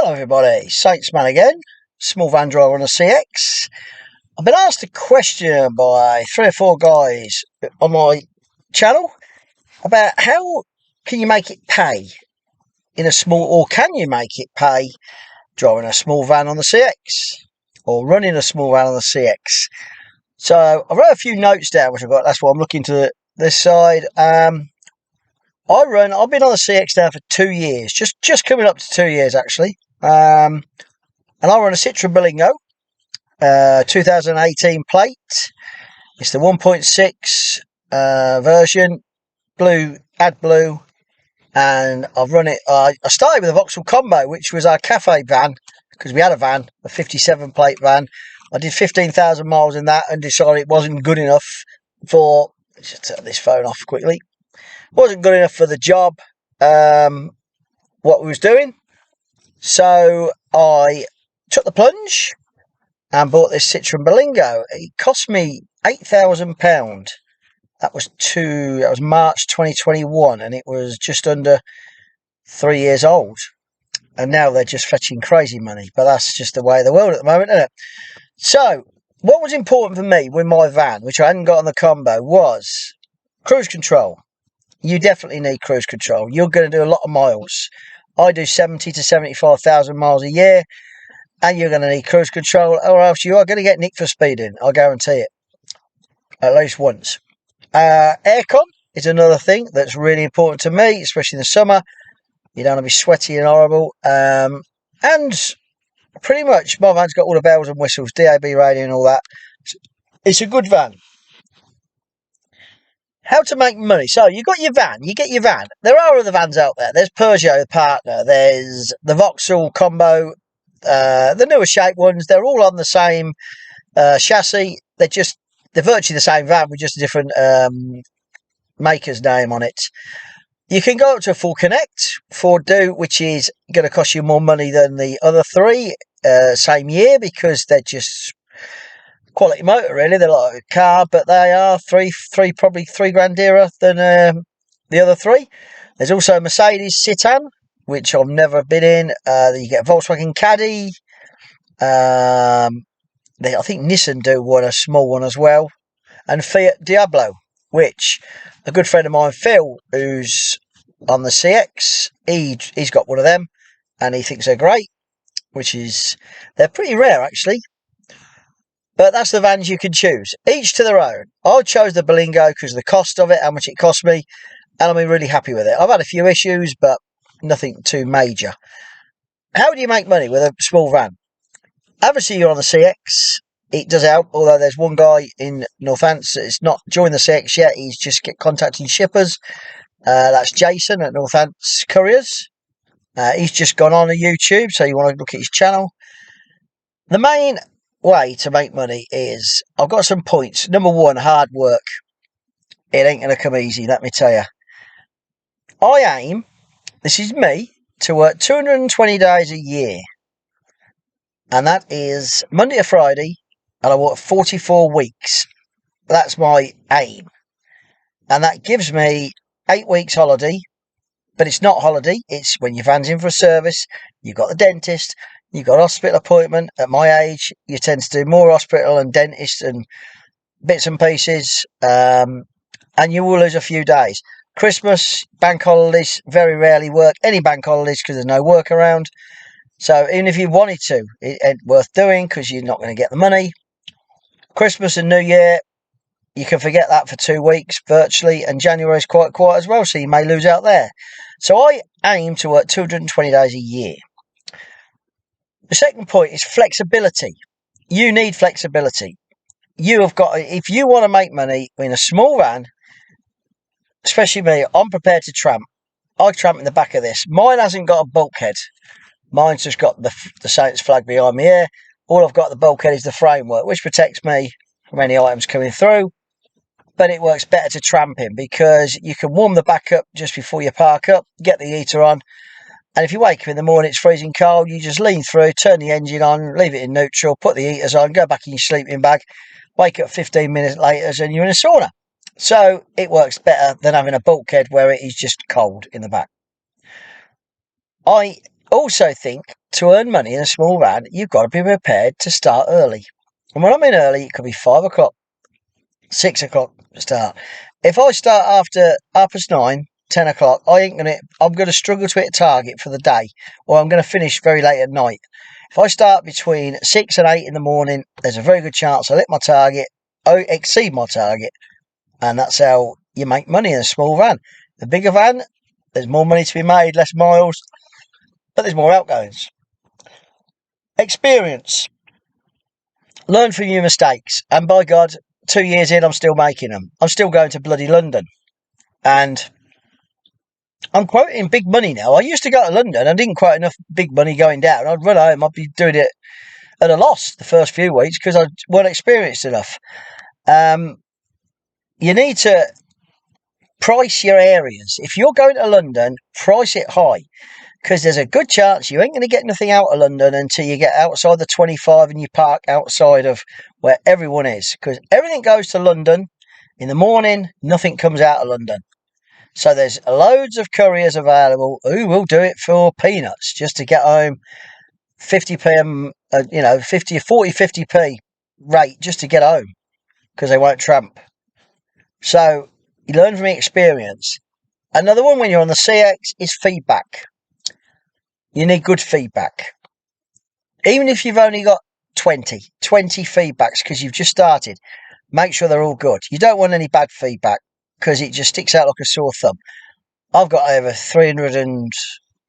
Hello everybody, Saints Man again, small van driver on a CX. I've been asked a question by 3 or 4 guys on my channel about how can you make it pay in a small, or can you make it pay driving a small van on the CX or running a small van on the CX. So I wrote a few notes down which I've got, that's why I'm looking to this side. I've been on the CX now for 2 years, just coming up to 2 years actually. And I run a Citroen Berlingo, 2018 plate. It's the 1.6 version, blue, AdBlue, and I've run it. I started with a Vauxhall Combo, which was our cafe van, because we had a van, a 57 plate van. I did 15,000 miles in that and decided it wasn't good enough for. Let's just turn this phone off quickly. Wasn't good enough for the job, what we was doing. So I took the plunge and bought this Citroen Berlingo. It cost me £8,000. That was March 2021, and it was just under 3 years old. And now they're just fetching crazy money. But that's just the way of the world at the moment, isn't it? So what was important for me with my van, which I hadn't got on the combo, was cruise control. You definitely need cruise control. You're going to do a lot of miles. I do 70 to 75,000 miles a year, and you're going to need cruise control, or else you are going to get nicked for speeding. I guarantee it. At least once. Aircon is another thing that's really important to me, especially in the summer. You don't want to be sweaty and horrible. And pretty much my van's got all the bells and whistles, DAB radio and all that. It's a good van. How to make money. So you got your van, you get your van. There are other vans out there. There's Peugeot, the partner. There's the Vauxhall Combo, the newer shape ones. They're all on the same chassis. They're virtually the same van with just a different maker's name on it. You can go up to a full connect, Ford do, which is going to cost you more money than the other 3 same year, because they're just quality motor really. They're like a car, but they are probably 3 grand dearer than the other 3. There's also a Mercedes Citan, which I've never been in. You get a Volkswagen Caddy. I think Nissan do one, a small one as well, and Fiat Diablo, which a good friend of mine, Phil, who's on the CX, he's got one of them, and he thinks they're great. They're pretty rare actually. But that's the vans you can choose. Each to their own. I chose the Berlingo because of the cost of it, how much it cost me, and I'm really happy with it. I've had a few issues, but nothing too major. How do you make money with a small van? Obviously, you're on the CX. It does help, although there's one guy in Northants that's not joined the CX yet. He's just contacting shippers. That's Jason at Northants Couriers. He's just gone on a YouTube, so you want to look at his channel. The main way to make money is, I've got some points. Number 1, hard work. It ain't going to come easy, let me tell you. I aim, this is me, to work 220 days a year. And that is Monday to Friday, and I work 44 weeks. That's my aim. And that gives me 8 weeks holiday. But it's not holiday, it's when your van's in for a service, you've got the dentist, you've got a hospital appointment. At my age, you tend to do more hospital and dentist and bits and pieces, and you will lose a few days. Christmas, bank holidays, very rarely work any bank holidays because there's no work around. So even if you wanted to, it ain't worth doing because you're not going to get the money. Christmas and New Year, you can forget that for 2 weeks virtually, and January is quite quiet as well, so you may lose out there. So I aim to work 220 days a year. The second point is flexibility. You need flexibility. You have got, if you want to make money in a small van, especially me, I'm prepared to tramp. I tramp in the back of this. Mine hasn't got a bulkhead. Mine's just got the Saints flag behind me here. All I've got at the bulkhead is the framework, which protects me from any items coming through. But it works better to tramp in because you can warm the back up just before you park up, get the heater on, and if you wake up in the morning, it's freezing cold, you just lean through, turn the engine on, leave it in neutral, put the heaters on, go back in your sleeping bag, wake up 15 minutes later and you're in a sauna. So it works better than having a bulkhead where it is just cold in the back. I Also think to earn money in a small van, you've got to be prepared to start early. And when I mean early, it could be 5 o'clock, 6 o'clock start. If I start after 9:30, 10 o'clock, I'm gonna struggle to hit a target for the day, or I'm gonna finish very late at night. If I start between 6 and 8 in the morning, there's a very good chance I'll hit my target, exceed my target, and that's how you make money in a small van. The bigger van, there's more money to be made, less miles, but there's more outgoings. Experience. Learn from your mistakes, and by God, 2 years in, I'm still making them. I'm still going to bloody London, and I'm quoting big money now. I used to go to London. I didn't quote enough big money going down. I'd run home. I'd be doing it at a loss the first few weeks because I wasn't experienced enough. You need to price your areas. If you're going to London, price it high because there's a good chance you ain't going to get nothing out of London until you get outside the 25 and you park outside of where everyone is, because everything goes to London in the morning, nothing comes out of London. So there's loads of couriers available who will do it for peanuts just to get home. 50p, 50p rate just to get home because they won't tramp. So you learn from experience. Another one when you're on the CX is feedback. You need good feedback. Even if you've only got 20 feedbacks because you've just started, make sure they're all good. You don't want any bad feedback because it just sticks out like a sore thumb. I've got over 300 and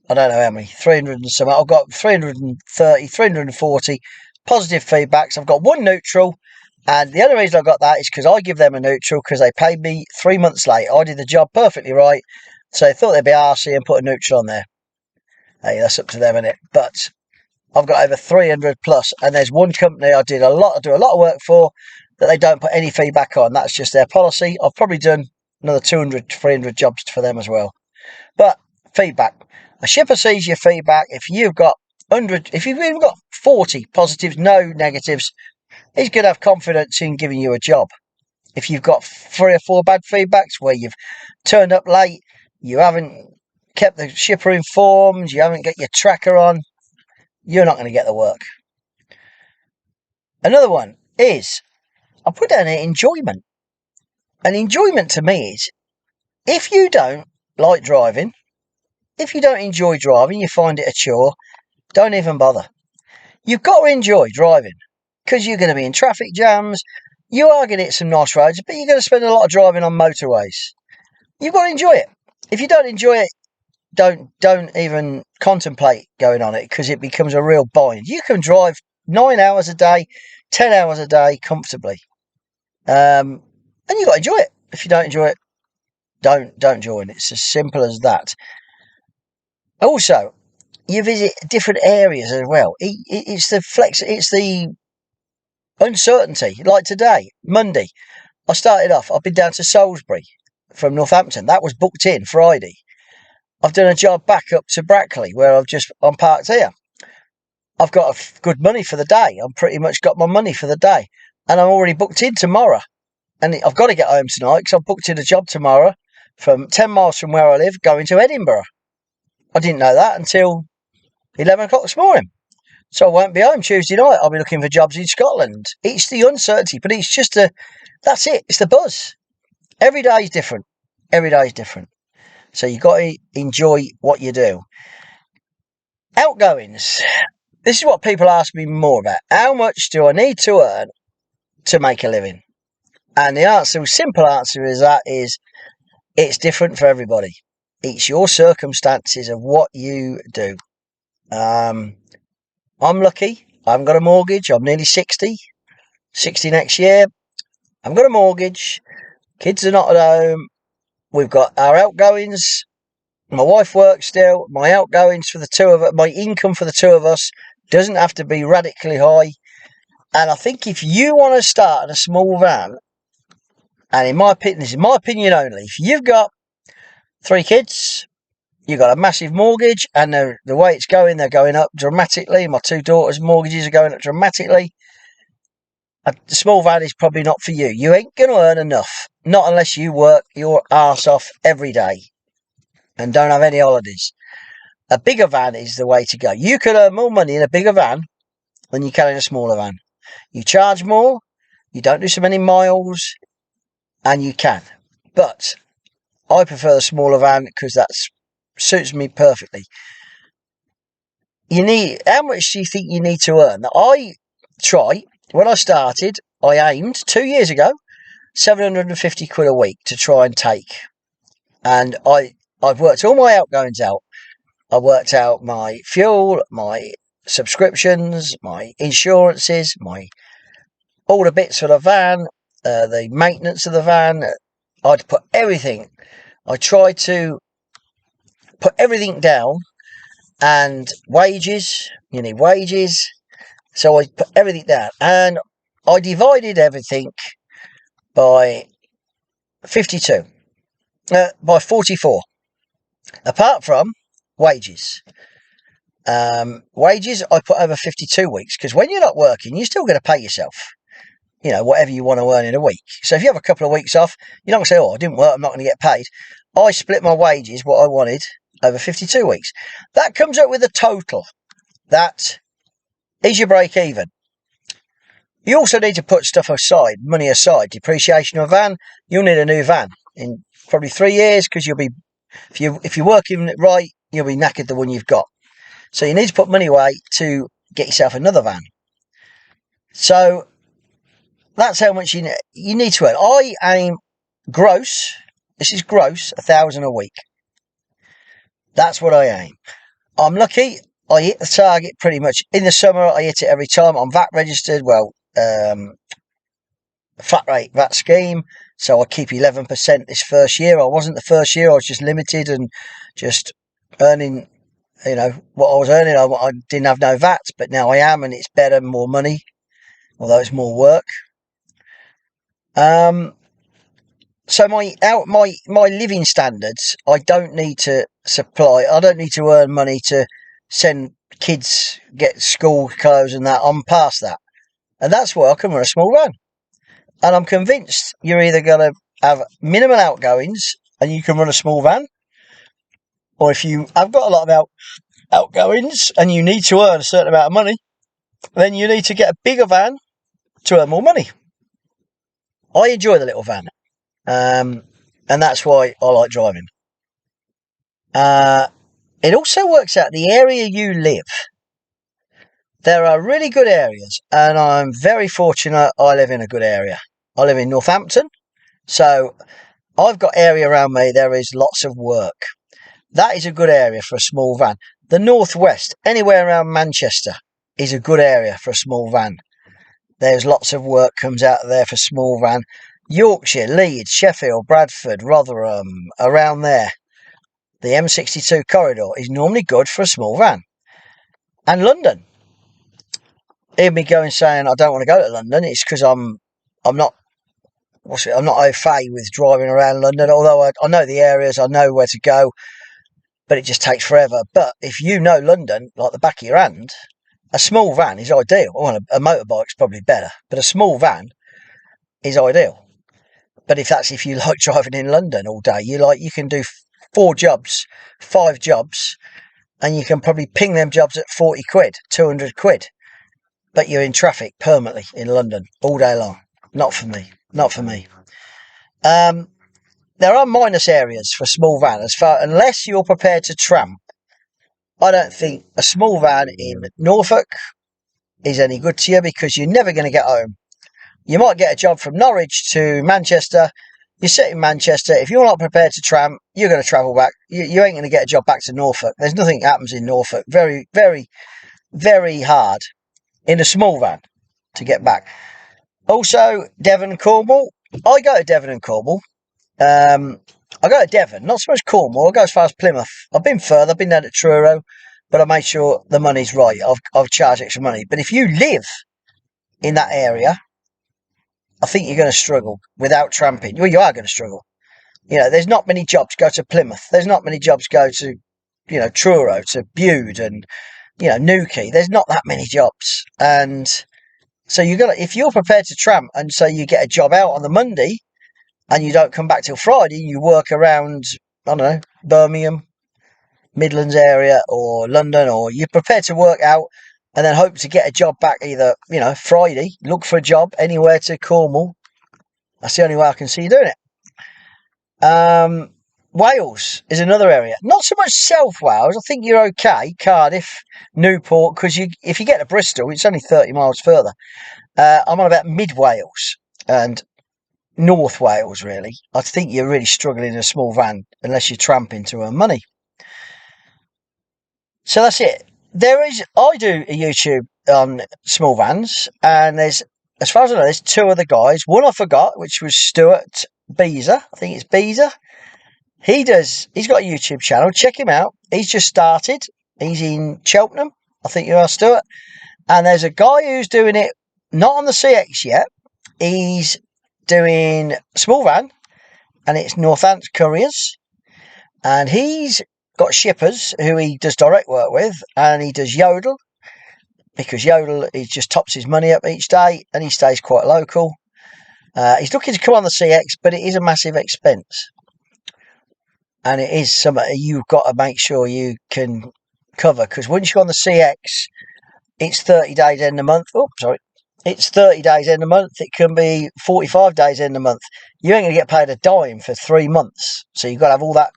I don't know how many, 300 and some. I've got 330, 340 positive feedbacks. I've got one neutral, and the only reason I got that is because I give them a neutral because they paid me 3 months late. I did the job perfectly right, so they thought they'd be arsey and put a neutral on there. Hey, that's up to them, innit? But I've got over 300 plus, and there's one company I do a lot of work for that they don't put any feedback on. That's just their policy. I've probably done another 200, 300 jobs for them as well. But feedback. A shipper sees your feedback. If you've got 100, if you've even got 40 positives, no negatives, he's going to have confidence in giving you a job. If you've got 3 or 4 bad feedbacks where you've turned up late, you haven't kept the shipper informed, you haven't got your tracker on, you're not going to get the work. Another one is, I put down here enjoyment. And enjoyment to me is, if you don't like driving, if you don't enjoy driving, you find it a chore, don't even bother. You've got to enjoy driving because you're going to be in traffic jams. You are going to hit some nice roads, but you're going to spend a lot of driving on motorways. You've got to enjoy it. If you don't enjoy it, don't even contemplate going on it because it becomes a real bind. You can drive 9 hours a day, 10 hours a day comfortably. And you've got to enjoy it. If you don't enjoy it, don't join. It's as simple as that. Also, you visit different areas as well. It's the uncertainty. Like today, Monday, I've been down to Salisbury from Northampton. That was booked in Friday. I've done a job back up to Brackley where I'm parked here. I've got good money for the day. I'm pretty much got my money for the day. And I'm already booked in tomorrow. And I've got to get home tonight because I've booked in a job tomorrow from 10 miles from where I live going to Edinburgh. I didn't know that until 11 o'clock this morning. So I won't be home Tuesday night. I'll be looking for jobs in Scotland. It's the uncertainty, but it's just that's it. It's the buzz. Every day is different. Every day is different. So you've got to enjoy what you do. Outgoings. This is what people ask me more about. How much do I need to earn to make a living? And the simple answer is it's different for everybody. It's your circumstances of what you do. I'm lucky. I haven't got a mortgage. I'm nearly 60 next year. I've got a mortgage. Kids are not at home. We've got our outgoings. My wife works still. My outgoings for the two of us, my income for the two of us doesn't have to be radically high. And I think if you want to start in a small van, and in my opinion, this is my opinion only, if you've got 3 kids, you've got a massive mortgage, and the way it's going, they're going up dramatically. My 2 daughters' mortgages are going up dramatically. A small van is probably not for you. You ain't going to earn enough, not unless you work your arse off every day and don't have any holidays. a bigger van is the way to go. You can earn more money in a bigger van than you can in a smaller van. You charge more, you don't do so many miles, and you can. But I prefer the smaller van because that suits me perfectly. How much do you think you need to earn? When I started, I aimed 2 years ago, 750 quid a week to try and take. And I've worked all my outgoings out. I worked out my fuel, my subscriptions, my insurances, all the bits for the van, the maintenance of the van. I'd put everything. I tried to put everything down, and wages. You need wages, so I put everything down, and I divided everything by 52, by 44, apart from wages. Wages I put over 52 weeks, because when you're not working, you're still going to pay yourself, whatever you want to earn in a week. So if you have a couple of weeks off, you're not going to say, I didn't work, I'm not going to get paid. I split my wages, what I wanted, over 52 weeks. That comes up with a total. That is your break even. You also need to put stuff aside, money aside. Depreciation of a van, you'll need a new van in probably 3 years, because you'll be, if you're working it right, you'll be knackered the one you've got. So you need to put money away to get yourself another van. So that's how much you need to earn. I aim gross. This is gross, 1,000 a week. That's what I aim. I'm lucky. I hit the target pretty much. In the summer, I hit it every time. I'm VAT registered. Well, flat rate VAT scheme. So I keep 11% this first year. I wasn't the first year. I was just limited and just earning, what I was earning. I didn't have no VAT, but now I am, and it's better, more money, although it's more work. So my living standards, I don't need to earn money to send kids, get school clothes and that. I'm past that. And that's why I can run a small van. And I'm convinced you're either going to have minimal outgoings and you can run a small van, or if you have got a lot of outgoings and you need to earn a certain amount of money, then you need to get a bigger van to earn more money. I enjoy the little van. And that's why I like driving. It also works out the area you live. There are really good areas, and I'm very fortunate I live in a good area. I live in Northampton, so I've got area around me. There is lots of work. That is a good area for a small van. The northwest, anywhere around Manchester, is a good area for a small van. There's lots of work comes out of there for small van. Yorkshire, Leeds, Sheffield, Bradford, Rotherham, around there. The M62 corridor is normally good for a small van. And London. Hear me going saying I don't want to go to London. It's because I'm not au fait with driving around London. Although I know the areas, I know where to go, but it just takes forever. But if you know London like the back of your hand, a small van is ideal. Well, a motorbike's probably better, but a small van is ideal. But if you like driving in London all day, you can do 4 jobs, 5 jobs, and you can probably ping them jobs at 40 quid, 200 quid. But you're in traffic permanently in London all day long. Not for me. Not for me. There are minus areas for small van, unless you're prepared to tramp. I don't think a small van in Norfolk is any good to you, because you're never going to get home. You might get a job from Norwich to Manchester. You sit in Manchester. If you're not prepared to tramp, you're going to travel back. You ain't going to get a job back to Norfolk. There's nothing that happens in Norfolk. Very, very, very hard in a small van to get back. Also, Devon and Cornwall. I go to Devon and Cornwall. I go to Devon, not so much Cornwall. I go as far as Plymouth. I've been further. I've been down to Truro, but I made sure the money's right. I've charged extra money. But if you live in that area, I think you're going to struggle without tramping. Well, you are going to struggle. There's not many jobs go to Plymouth. There's not many jobs go to, Truro, to Bude and, Newquay. There's not that many jobs. And so if you're prepared to tramp, and so you get a job out on the Monday and you don't come back till Friday, you work around, I don't know, Birmingham, Midlands area or London, or you're prepared to work out and then hope to get a job back either, Friday, look for a job anywhere to Cornwall. That's the only way I can see you doing it. Wales is another area. Not so much South Wales. I think you're okay. Cardiff, Newport, because if you get to Bristol, it's only 30 miles further. I'm on about Mid Wales and North Wales, really. I think you're really struggling in a small van unless you're tramping to earn money. So that's it. I do a YouTube on small vans, and there's, as far as I know, there's two other guys. One I forgot, which was Stuart Beezer. I think it's Beezer. He's got a YouTube channel. Check him out. He's just started. He's in Cheltenham. I think you are, Stuart. And there's a guy who's doing it, not on the CX yet. He's doing small van, and it's Northants Couriers. And he's got shippers who he does direct work with, and he does Yodel, because Yodel, he just tops his money up each day, and he stays quite local. He's looking to come on the CX, but it is a massive expense. And it is something you've got to make sure you can cover, because once you're on the CX, it's 30 days end of month. Oh, sorry. It's 30 days end of month. It can be 45 days end of month. You ain't going to get paid a dime for 3 months. So you've got to have all that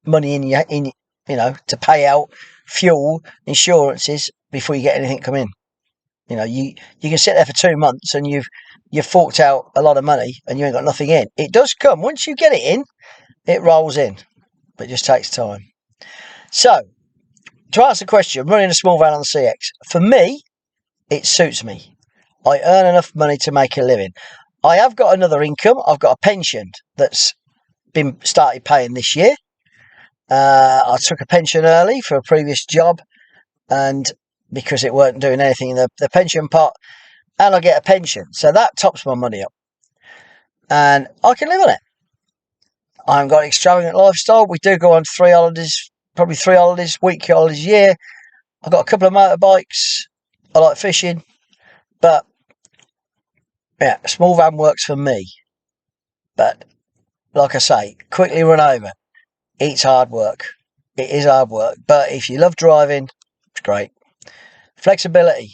money in to pay out fuel, insurances before you get anything come in. You can sit there for 2 months and you've forked out a lot of money and you ain't got nothing in. It does come. Once you get it in, it rolls in. But it just takes time. So, to answer the question, running a small van on the CX, for me, it suits me. I earn enough money to make a living. I have got another income. I've got a pension that's been started paying this year. I took a pension early for a previous job, and because it weren't doing anything in the pension pot, and I get a pension. So that tops my money up. And I can live on it. I haven't got an extravagant lifestyle. We do go on 3 holidays, probably 3 holidays, weekly holidays a year. I've got a couple of motorbikes. I like fishing. But, yeah, a small van works for me. But, like I say, quickly run over. It's hard work. It is hard work. But if you love driving, it's great. Flexibility.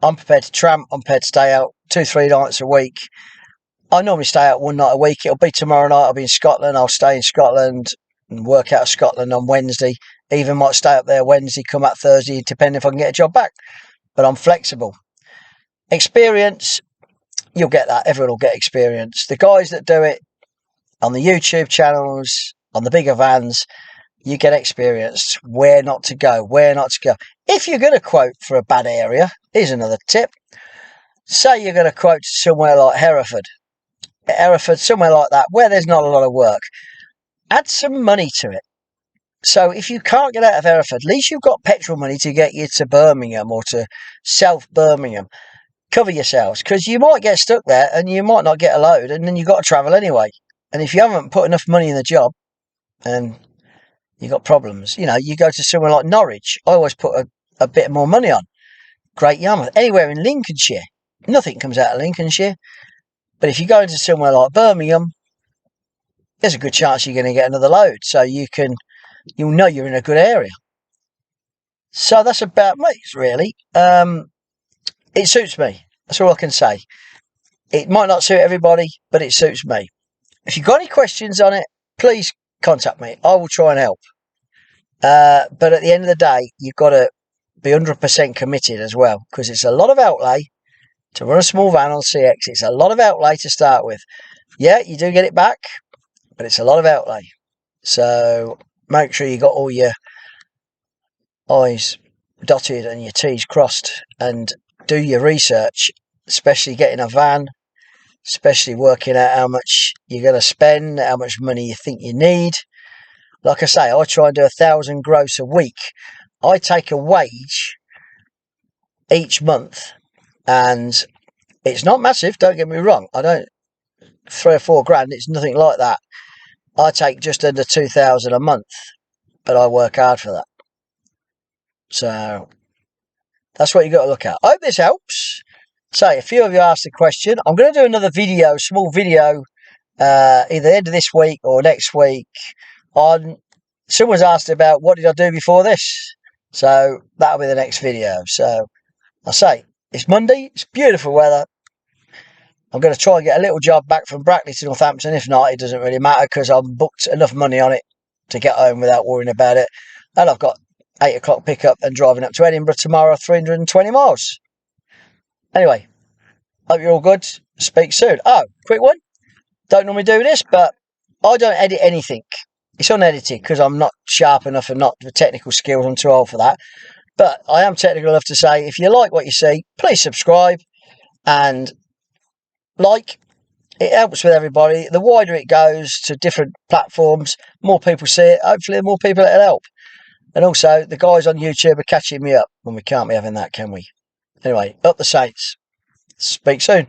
I'm prepared to tramp. I'm prepared to stay out 2-3 nights a week. I normally stay out 1 night a week. It'll be tomorrow night. I'll be in Scotland. I'll stay in Scotland and work out of Scotland on Wednesday. Even might stay up there Wednesday, come out Thursday, depending if I can get a job back. But I'm flexible. Experience, you'll get that. Everyone will get experience. The guys that do it on the YouTube channels, on the bigger vans, you get experience. Where not to go, where not to go. If you're going to quote for a bad area, here's another tip. Say you're going to quote somewhere like Hereford, somewhere like that, where there's not a lot of work. Add some money to it. So if you can't get out of Hereford, at least you've got petrol money to get you to Birmingham or to South Birmingham. Cover yourselves, because you might get stuck there and you might not get a load, and then you've got to travel anyway. And if you haven't put enough money in the job, and you've got problems. You go to somewhere like Norwich. I always put a bit more money on. Great Yarmouth. Anywhere in Lincolnshire. Nothing comes out of Lincolnshire. But if you go into somewhere like Birmingham, there's a good chance you're going to get another load. So you'll know you're in a good area. So that's about me, really. It suits me. That's all I can say. It might not suit everybody, but it suits me. If you've got any questions on it, please contact me. I will try and help. But at the end of the day, you've got to be 100% committed as well, because it's a lot of outlay to run a small van on CX. It's a lot of outlay to start with. Yeah, you do get it back, but it's a lot of outlay. So make sure you got all your I's dotted and your T's crossed, and do your research, especially getting a van, especially working out how much you're going to spend, how much money you think you need. Like I say, I try and do 1,000 gross a week. I take a wage each month, and it's not massive, don't get me wrong. I don't, 3 or 4 grand, it's nothing like that. I take just under 2,000 a month, but I work hard for that. So that's what you got to look at. I hope this helps. So a few of you asked a question. I'm going to do another video, small video, either the end of this week or next week, on someone's asked about what did I do before this. So that'll be the next video. So I say it's Monday. It's beautiful weather. I'm going to try and get a little job back from Brackley to Northampton. If not, it doesn't really matter because I've booked enough money on it to get home without worrying about it. And I've got 8 o'clock pickup and driving up to Edinburgh tomorrow, 320 miles. Anyway, hope you're all good. Speak soon. Oh, quick one. Don't normally do this, but I don't edit anything. It's unedited because I'm not sharp enough and not the technical skills. I'm too old for that. But I am technical enough to say, if you like what you see, please subscribe and like. It helps with everybody. The wider it goes to different platforms, more people see it. Hopefully, the more people it'll help. And also, the guys on YouTube are catching me up when we can't be having that, can we? Anyway, up the Saints. Speak soon.